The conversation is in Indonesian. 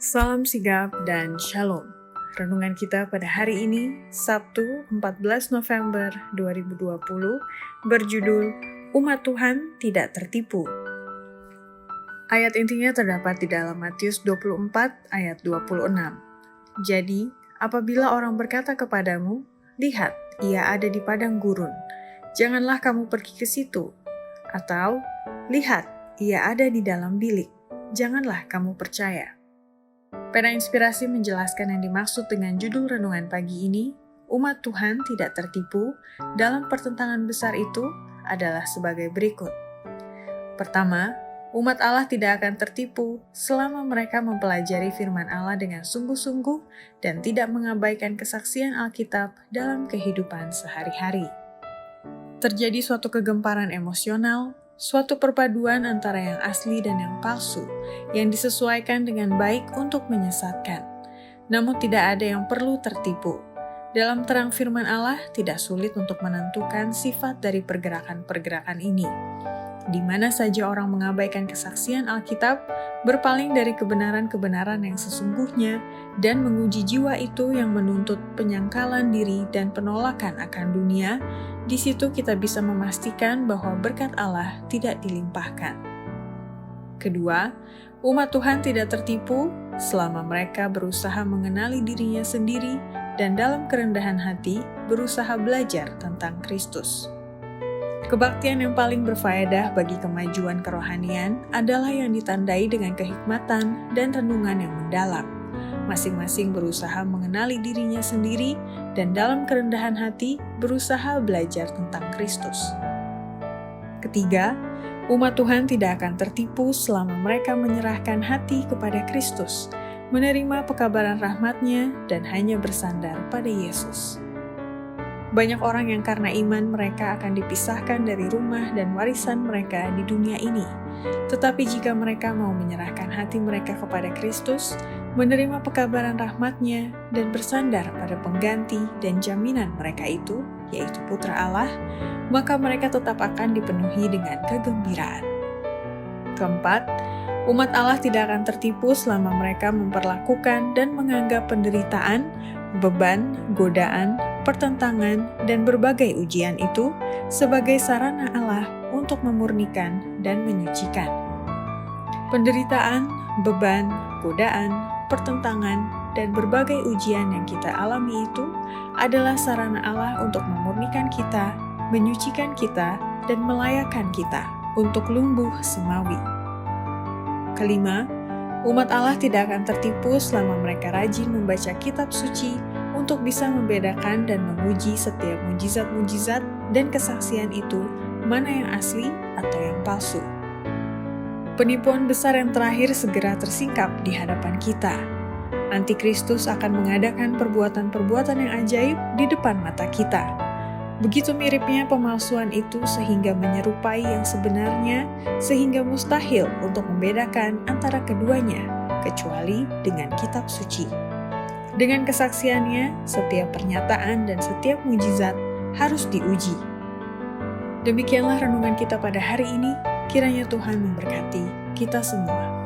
Salam sigap dan shalom. Renungan kita pada hari ini, Sabtu 14 November 2020, berjudul Umat Tuhan Tidak Tertipu. Ayat intinya terdapat di dalam Matius 24 ayat 26. Jadi, apabila orang berkata kepadamu, "Lihat, ia ada di padang gurun," janganlah kamu pergi ke situ. Atau, "Lihat, ia ada di dalam bilik," janganlah kamu percaya. Pena Inspirasi menjelaskan yang dimaksud dengan judul renungan pagi ini, umat Tuhan tidak tertipu dalam pertentangan besar itu adalah sebagai berikut. Pertama, umat Allah tidak akan tertipu selama mereka mempelajari firman Allah dengan sungguh-sungguh dan tidak mengabaikan kesaksian Alkitab dalam kehidupan sehari-hari. Terjadi suatu kegemparan emosional, suatu perpaduan antara yang asli dan yang palsu, yang disesuaikan dengan baik untuk menyesatkan. Namun tidak ada yang perlu tertipu. Dalam terang firman Allah, tidak sulit untuk menentukan sifat dari pergerakan-pergerakan ini. Di mana saja orang mengabaikan kesaksian Alkitab, berpaling dari kebenaran-kebenaran yang sesungguhnya, dan menguji jiwa itu yang menuntut penyangkalan diri dan penolakan akan dunia, di situ kita bisa memastikan bahwa berkat Allah tidak dilimpahkan. Kedua, umat Tuhan tidak tertipu selama mereka berusaha mengenali dirinya sendiri dan dalam kerendahan hati berusaha belajar tentang Kristus. Kebaktian yang paling berfaedah bagi kemajuan kerohanian adalah yang ditandai dengan kehikmatan dan renungan yang mendalam. Masing-masing berusaha mengenali dirinya sendiri dan dalam kerendahan hati berusaha belajar tentang Kristus. Ketiga, umat Tuhan tidak akan tertipu selama mereka menyerahkan hati kepada Kristus, menerima pekabaran rahmat-Nya dan hanya bersandar pada Yesus. Banyak orang yang karena iman mereka akan dipisahkan dari rumah dan warisan mereka di dunia ini. Tetapi jika mereka mau menyerahkan hati mereka kepada Kristus, menerima pekabaran rahmat-Nya dan bersandar pada pengganti dan jaminan mereka itu, yaitu Putra Allah, maka mereka tetap akan dipenuhi dengan kegembiraan. Keempat, umat Allah tidak akan tertipu selama mereka memperlakukan dan menganggap penderitaan, beban, godaan, pertentangan, dan berbagai ujian itu sebagai sarana Allah untuk memurnikan dan menyucikan. Penderitaan, beban, godaan, pertentangan, dan berbagai ujian yang kita alami itu adalah sarana Allah untuk memurnikan kita, menyucikan kita, dan melayakkan kita untuk lumbuh semawi. Kelima, umat Allah tidak akan tertipu selama mereka rajin membaca kitab suci untuk bisa membedakan dan menguji setiap mujizat-mujizat dan kesaksian itu, mana yang asli atau yang palsu. Penipuan besar yang terakhir segera tersingkap di hadapan kita. Antikristus akan mengadakan perbuatan-perbuatan yang ajaib di depan mata kita. Begitu miripnya pemalsuan itu sehingga menyerupai yang sebenarnya, sehingga mustahil untuk membedakan antara keduanya, kecuali dengan kitab suci. Dengan kesaksiannya, setiap pernyataan dan setiap mujizat harus diuji. Demikianlah renungan kita pada hari ini, kiranya Tuhan memberkati kita semua.